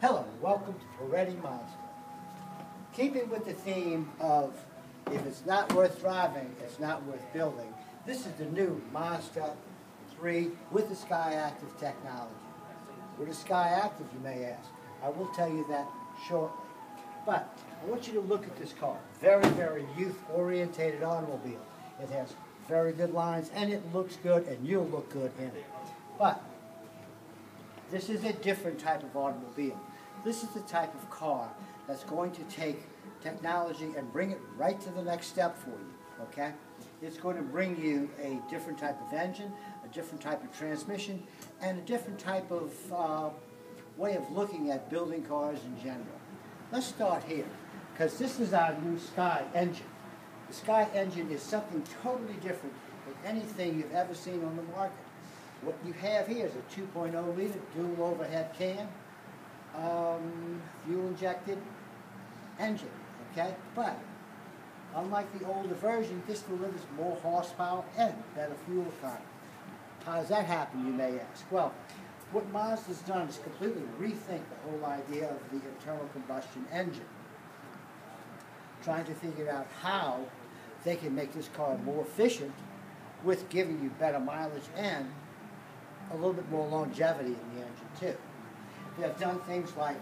Hello, welcome to Paretti Mazda. Keeping with the theme of if it's not worth driving, it's not worth building, this is the new Mazda 3 with the SKYACTIV technology. What is SKYACTIV, you may ask? I will tell you that shortly. But I want you to look at this car. Very, very youth-orientated automobile. It has very good lines, and it looks good, and you'll look good in it. But this is a different type of automobile. This is the type of car that's going to take technology and bring it right to the next step for you, okay? It's going to bring you a different type of engine, a different type of transmission, and a different type of way of looking at building cars in general. Let's start here, because this is our new Sky engine. The Sky engine is something totally different than anything you've ever seen on the market. What you have here is a 2.0 liter dual overhead can, fuel injected engine, okay? But unlike the older version, this delivers more horsepower and better fuel economy. How does that happen, you may ask? Well, what Mazda's done is completely rethink the whole idea of the internal combustion engine, trying to figure out how they can make this car more efficient with giving you better mileage and a little bit more longevity in the engine too. They have done things like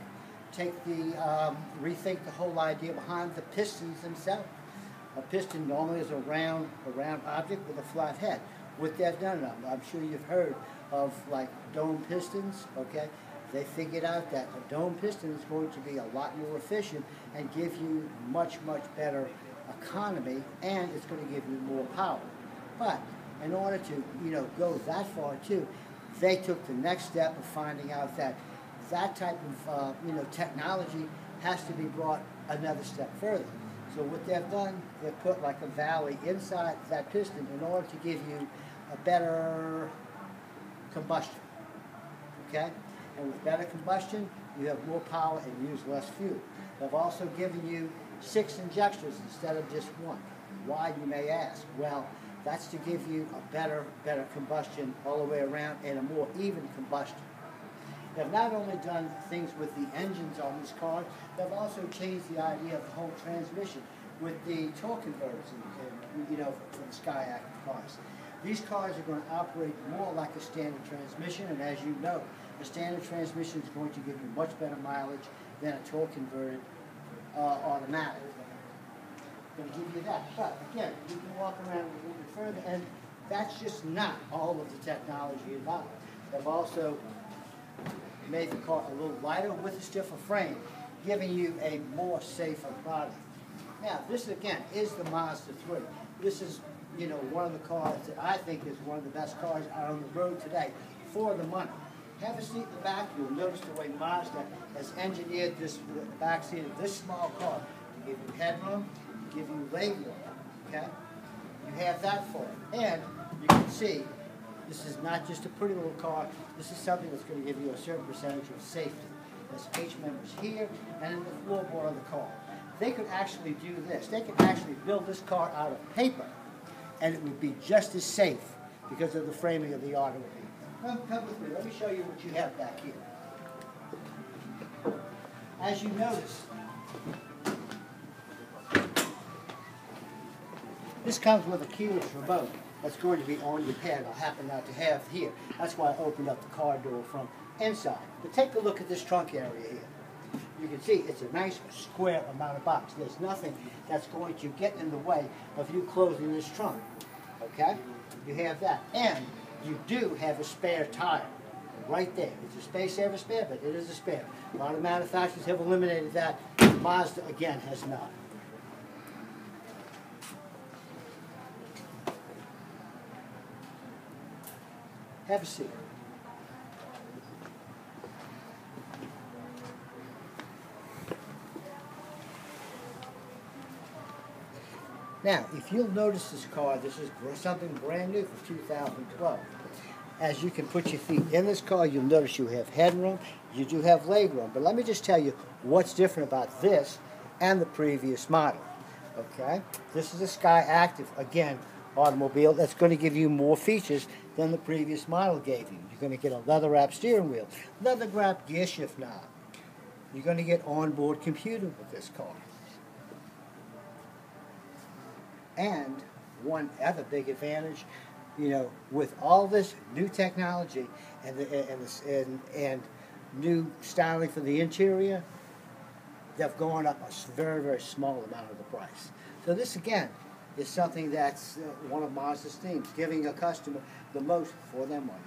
rethink the whole idea behind the pistons themselves. A piston normally is a round object with a flat head. What they've done, I'm sure you've heard of like dome pistons, okay? They figured out that a dome piston is going to be a lot more efficient and give you much, much better economy, and it's going to give you more power. But in order to, go that far too, they took the next step of finding out that that type of, technology has to be brought another step further. So what they've done, they've put like a valley inside that piston in order to give you a better combustion, okay? And with better combustion, you have more power and use less fuel. They've also given you 6 injectors instead of just 1. Why, you may ask? Well, that's to give you a better combustion all the way around and a more even combustion. They've not only done things with the engines on this car, they've also changed the idea of the whole transmission with the torque converters, for the SKYACTIV cars. These cars are going to operate more like a standard transmission, and as you know, a standard transmission is going to give you much better mileage than a torque converted automatic. Going to give you that. But again, you can walk around a little bit further, and that's just not all of the technology involved. They've also made the car a little lighter with a stiffer frame, giving you a more safer product. Now, this again is the Mazda 3. This is, one of the cars that I think is one of the best cars out on the road today for the money. Have a seat in the back. You'll notice the way Mazda has engineered the back seat of this small car to give you headroom, to give you leg room, okay? You have that for it. And you can see this is not just a pretty little car. This is something that's going to give you a certain percentage of safety. There's H members here and in the floorboard of the car. They could actually do this. They could actually build this car out of paper, and it would be just as safe because of the framing of the automobile. Come with me. Let me show you what you have back here. As you notice, this comes with a keyless remote that's going to be on your pad. I happen not to have here. That's why I opened up the car door from inside. But take a look at this trunk area here. You can see it's a nice square amount of box. There's nothing that's going to get in the way of you closing this trunk. Okay? You have that. And you do have a spare tire right there. It's a space saver spare, but it is a spare. A lot of manufacturers have eliminated that. Mazda, again, has not. Have a seat. Now, if you'll notice this car, this is something brand new for 2012. As you can put your feet in this car, you'll notice you have headroom, you do have leg room. But let me just tell you what's different about this and the previous model. Okay? This is a SKYACTIV, again, automobile that's going to give you more features than the previous model gave you. You're going to get a leather-wrapped steering wheel, leather-wrapped gear shift knob, You're going to get onboard computer with this car. And one other big advantage, you know, with all this new technology and new styling for the interior, they've gone up a very, very small amount of the price. So this, again, is something that's one of Mazda's themes, giving a customer the most for their money.